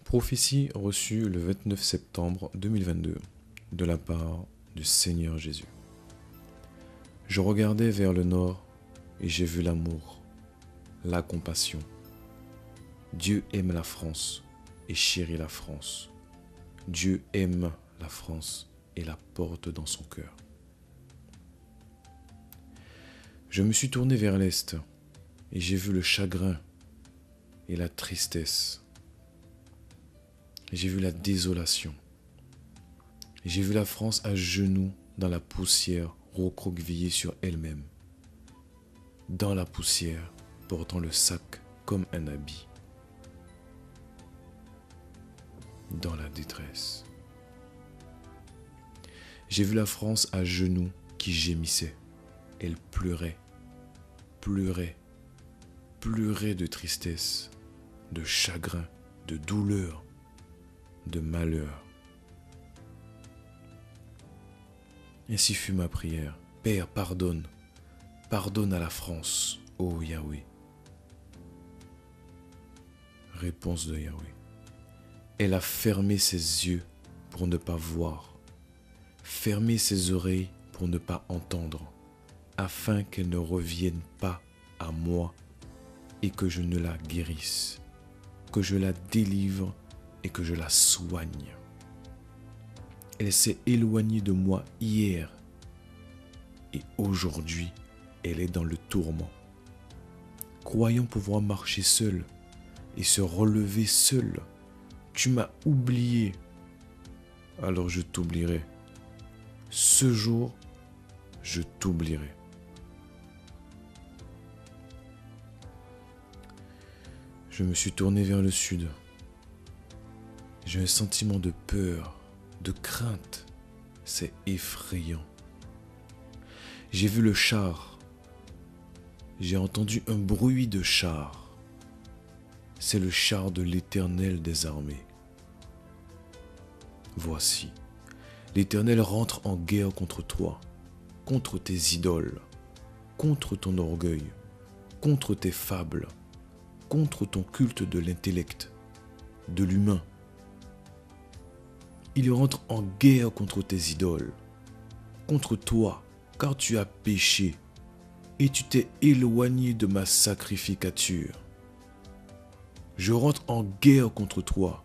Prophétie reçue le 29 septembre 2022 de la part du Seigneur Jésus. Je regardais vers le nord et j'ai vu l'amour, la compassion. Dieu aime la France et chérit la France. Dieu aime la France et la porte dans son cœur. Je me suis tourné vers l'est et j'ai vu le chagrin et la tristesse. J'ai vu la désolation. J'ai vu la France à genoux dans la poussière, recroquevillée sur elle-même. Dans la poussière, portant le sac comme un habit. Dans la détresse. J'ai vu la France à genoux qui gémissait. Elle pleurait, pleurait, pleurait de tristesse, de chagrin, de douleur, de malheur. Ainsi fut ma prière. Père, pardonne. Pardonne à la France, ô Yahweh. Réponse de Yahweh. Elle a fermé ses yeux pour ne pas voir, fermé ses oreilles pour ne pas entendre, afin qu'elle ne revienne pas à moi et que je ne la guérisse, que je la délivre et que je la soigne. Elle s'est éloignée de moi hier et aujourd'hui, elle est dans le tourment. Croyant pouvoir marcher seule et se relever seule, tu m'as oublié, alors je t'oublierai. Ce jour, je t'oublierai. Je me suis tourné vers le sud. J'ai un sentiment de peur, de crainte. C'est effrayant. J'ai vu le char. J'ai entendu un bruit de char. C'est le char de l'Éternel des armées. Voici, l'Éternel rentre en guerre contre toi, contre tes idoles, contre ton orgueil, contre tes fables, contre ton culte de l'intellect, de l'humain. Il rentre en guerre contre tes idoles, contre toi, car tu as péché et tu t'es éloigné de ma sacrificature. Je rentre en guerre contre toi,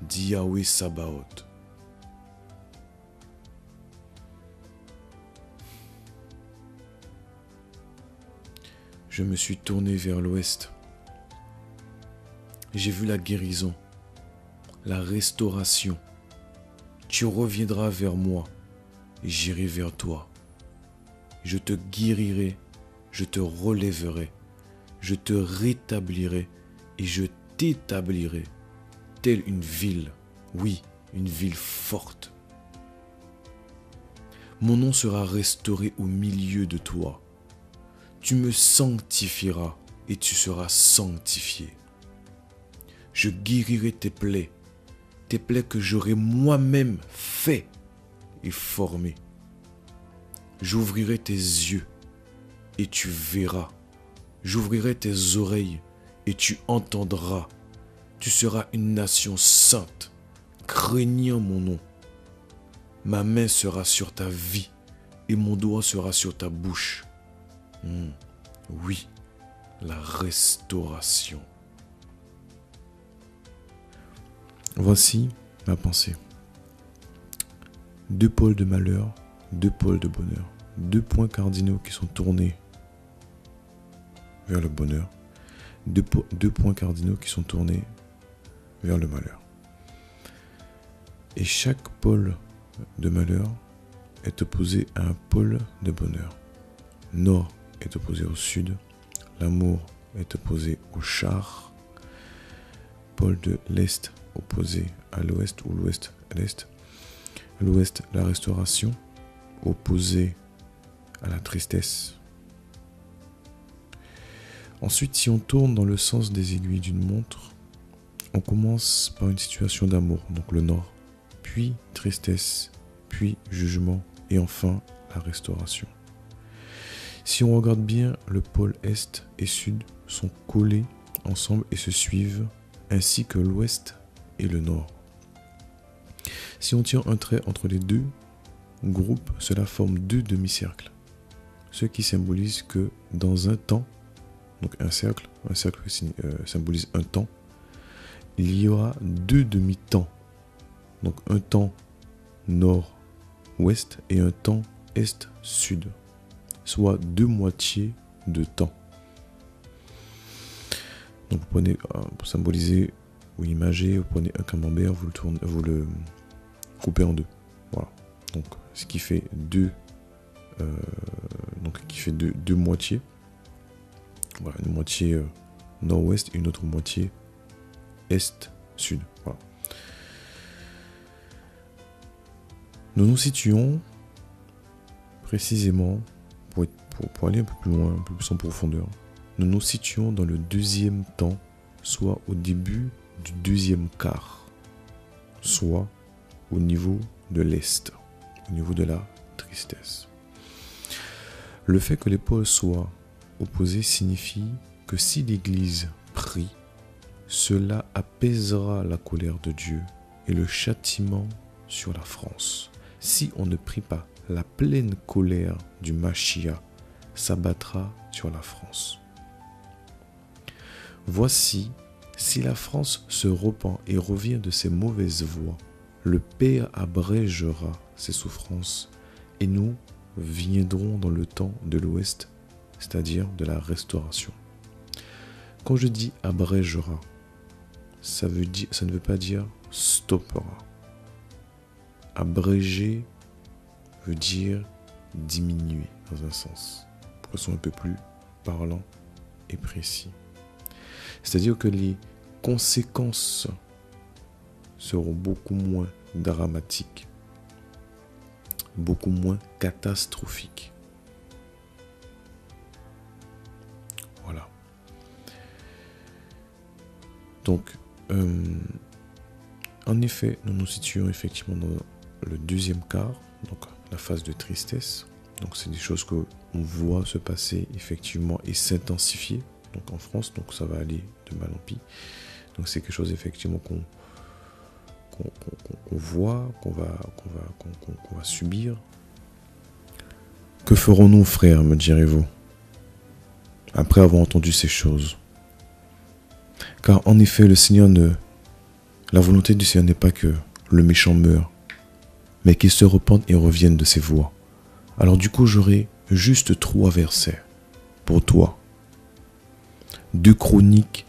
dit Yahweh Sabaoth. Je me suis tourné vers l'ouest. J'ai vu la guérison, la restauration. Tu reviendras vers moi et j'irai vers toi. Je te guérirai, je te relèverai, je te rétablirai et je t'établirai, telle une ville, oui, une ville forte. Mon nom sera restauré au milieu de toi. Tu me sanctifieras et tu seras sanctifié. Je guérirai tes plaies que j'aurai moi-même fait et formé. J'ouvrirai tes yeux et tu verras. J'ouvrirai tes oreilles et tu entendras. Tu seras une nation sainte, craignant mon nom. Ma main sera sur ta vie et mon doigt sera sur ta bouche. Oui, la restauration. Voici ma pensée. 2 pôles de malheur, 2 pôles de bonheur. 2 points cardinaux qui sont tournés vers le bonheur. 2 points cardinaux qui sont tournés vers le malheur. Et chaque pôle de malheur est opposé à un pôle de bonheur. Nord est opposé au sud. L'amour est opposé au char. Pôle de l'est opposé à l'ouest ou l'ouest à l'est. L'ouest, la restauration, opposé à la tristesse. Ensuite, si on tourne dans le sens des aiguilles d'une montre, on commence par une situation d'amour, donc le nord, puis tristesse, puis jugement, et enfin la restauration. Si on regarde bien, le pôle est et sud sont collés ensemble et se suivent, ainsi que l'ouest et le nord. Si on tire un trait entre les deux groupes, cela forme deux demi-cercles, ce qui symbolise que dans un temps, donc un cercle symbolise un temps, il y aura deux demi-temps, donc un temps nord-ouest et un temps est-sud, soit deux moitiés de temps. Donc vous prenez, pour symboliser ou imager, vous prenez un camembert, vous le coupez en deux. Voilà. Donc ce qui fait deux moitiés. Voilà, une moitié nord-ouest et une autre moitié est-sud. Voilà. Nous nous situons précisément, pour aller un peu plus loin, un peu plus en profondeur, nous nous situons dans le deuxième temps, soit au début du deuxième quart, soit au niveau de l'Est, au niveau de la tristesse. Le fait que les pôles soient opposés signifie que si l'Église prie, cela apaisera la colère de Dieu et le châtiment sur la France. Si on ne prie pas, la pleine colère du Mashiach s'abattra sur la France. Voici, si la France se repent et revient de ses mauvaises voies, le Père abrégera ses souffrances et nous viendrons dans le temps de l'Ouest, c'est-à-dire de la restauration. Quand je dis abrégera, ça ne veut pas dire stoppera. Abréger veut dire diminuer dans un sens, pour que ce soit un peu plus parlant et précis. C'est-à-dire que les conséquences seront beaucoup moins dramatiques, beaucoup moins catastrophiques. Voilà. Donc, en effet, nous nous situons effectivement dans le deuxième quart, donc la phase de tristesse. Donc, c'est des choses qu'on voit se passer effectivement et s'intensifier. Donc en France, donc ça va aller de mal en pis. Donc c'est quelque chose effectivement qu'on voit, qu'on va subir. Que ferons-nous, frères, me direz-vous, après avoir entendu ces choses? Car en effet, la volonté du Seigneur n'est pas que le méchant meure, mais qu'il se repente et revienne de ses voies. Alors du coup, j'aurai juste 3 versets pour toi. 2 Chroniques,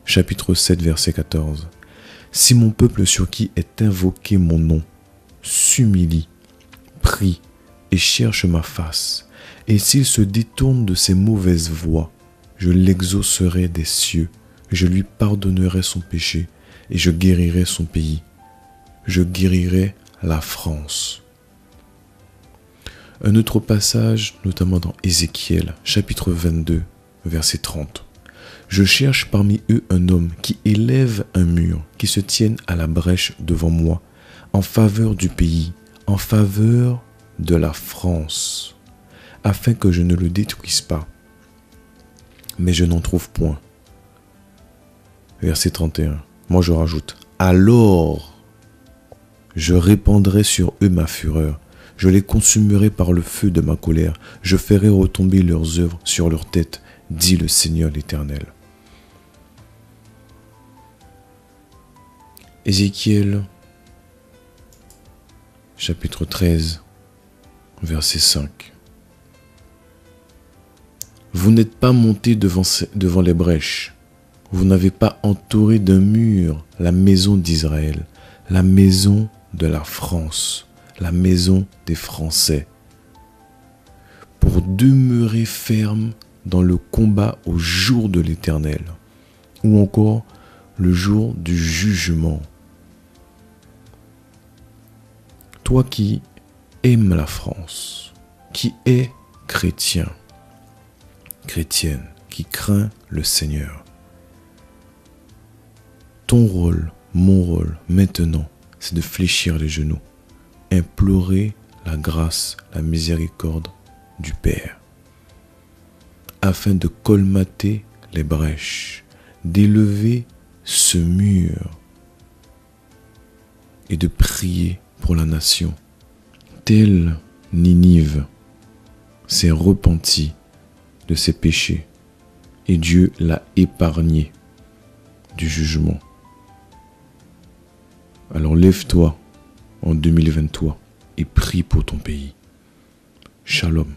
chapitre 7, verset 14. Si mon peuple sur qui est invoqué mon nom s'humilie, prie et cherche ma face, et s'il se détourne de ses mauvaises voies, je l'exaucerai des cieux, je lui pardonnerai son péché et je guérirai son pays. Je guérirai la France. Un autre passage, notamment dans Ézéchiel, chapitre 22, verset 30. Je cherche parmi eux un homme qui élève un mur, qui se tienne à la brèche devant moi, en faveur du pays, en faveur de la France, afin que je ne le détruise pas. Mais je n'en trouve point. Verset 31. Moi je rajoute, alors je répandrai sur eux ma fureur, je les consumerai par le feu de ma colère, je ferai retomber leurs œuvres sur leurs têtes, dit le Seigneur l'Éternel. Ézéchiel, chapitre 13, verset 5. Vous n'êtes pas montés devant les brèches, vous n'avez pas entouré d'un mur la maison d'Israël, la maison de la France, la maison des Français, pour demeurer ferme dans le combat au jour de l'Éternel, ou encore le jour du jugement. Toi qui aimes la France, qui es chrétien, chrétienne, qui craint le Seigneur, ton rôle, mon rôle maintenant, c'est de fléchir les genoux, implorer la grâce, la miséricorde du Père, afin de colmater les brèches, d'élever ce mur et de prier pour la nation. Telle Ninive s'est repentie de ses péchés et Dieu l'a épargnée du jugement. Alors lève-toi en 2023 et prie pour ton pays. Shalom.